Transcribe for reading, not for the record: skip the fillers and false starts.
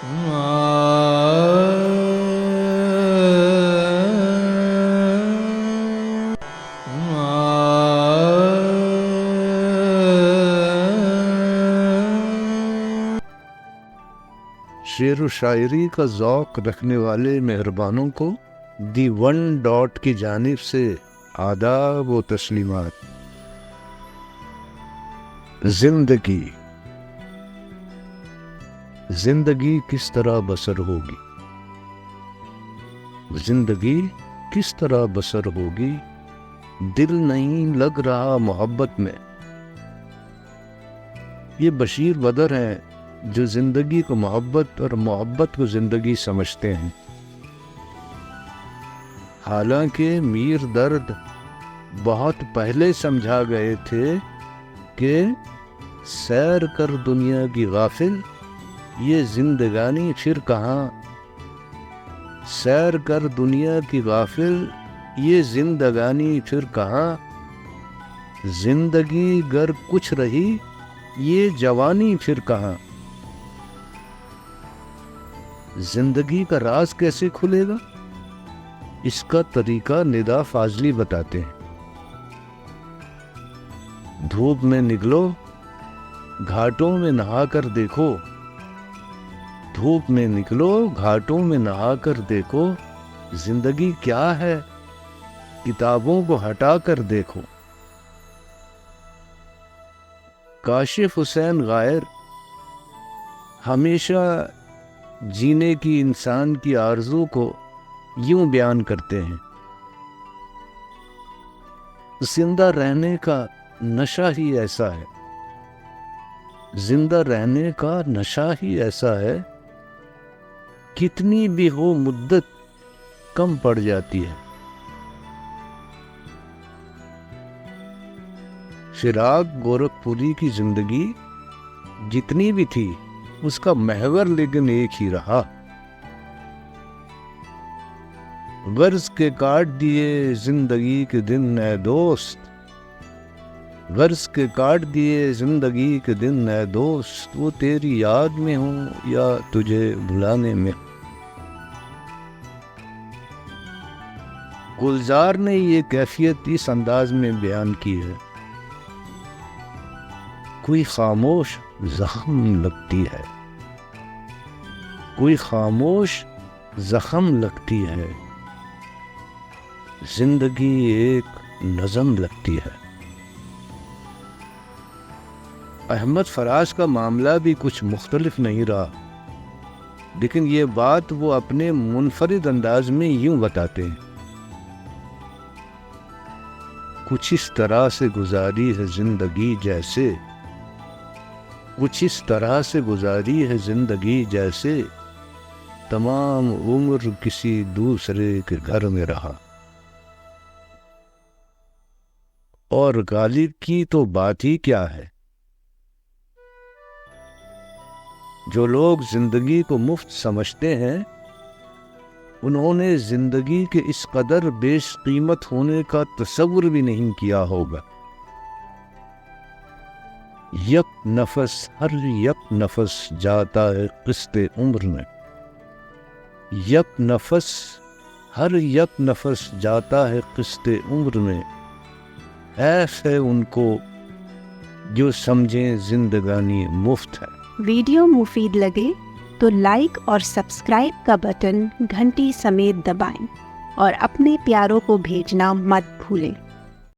شعر و شاعری کا ذوق رکھنے والے مہربانوں کو دی ون ڈاٹ کی جانب سے آداب و تسلیمات۔ زندگی کس طرح بسر ہوگی؟ زندگی کس طرح بسر ہوگی؟ دل نہیں لگ رہا محبت میں۔ یہ بشیر بدر ہیں جو زندگی کو محبت اور محبت کو زندگی سمجھتے ہیں۔ حالانکہ میر درد بہت پہلے سمجھا گئے تھے کہ سیر کر دنیا کی غافل، یہ زندگانی پھر کہاں؟ سیر کر دنیا کی غافل، یہ زندگانی پھر کہاں؟ زندگی گر کچھ رہی، یہ جوانی پھر کہاں؟ زندگی کا راز کیسے کھلے گا؟ اس کا طریقہ ندا فاضلی بتاتے ہیں۔ دھوپ میں نکلو، گھاٹوں میں نہا کر دیکھو۔ دھوپ میں نکلو، گھاٹوں میں نہا کر دیکھو، زندگی کیا ہے؟ کتابوں کو ہٹا کر دیکھو۔ کاشف حسین غائر ہمیشہ جینے کی انسان کی آرزو کو یوں بیان کرتے ہیں: زندہ رہنے کا نشہ ہی ایسا ہے، زندہ رہنے کا نشہ ہی ایسا ہے، کتنی بھی ہو مدت کم پڑ جاتی ہے۔ فراق گورکھپوری کی زندگی جتنی بھی تھی، اس کا محور لیکن ایک ہی رہا۔ غرض کے کاٹ دیے زندگی کے دن اے دوست، غرض کے کاٹ دیے زندگی کے دن اے دوست، وہ تیری یاد میں ہوں یا تجھے بھلانے میں۔ گلزار نے یہ کیفیت اس انداز میں بیان کی ہے: کوئی خاموش زخم لگتی ہے، کوئی خاموش زخم لگتی ہے، زندگی ایک نظم لگتی ہے۔ احمد فراز کا معاملہ بھی کچھ مختلف نہیں رہا، لیکن یہ بات وہ اپنے منفرد انداز میں یوں بتاتے ہیں: کچھ اس طرح سے گزاری ہے زندگی جیسے، کچھ اس طرح سے گزاری ہے زندگی جیسے، تمام عمر کسی دوسرے کے گھر میں رہا۔ اور غالب کی تو بات ہی کیا ہے۔ جو لوگ زندگی کو مفت سمجھتے ہیں، انہوں نے زندگی کے اس قدر بیش قیمت ہونے کا تصور بھی نہیں کیا ہوگا۔ یک نفس ہر یک نفس جاتا ہے قسط عمر میں، یک نفس ہر یک نفس جاتا ہے قسط عمر میں، ایس ہے ان کو جو سمجھیں زندگانی مفت ہے۔ ویڈیو مفید لگے تو لائک اور سبسکرائب کا بٹن گھنٹی سمیت دبائیں اور اپنے پیاروں کو بھیجنا مت بھولیں۔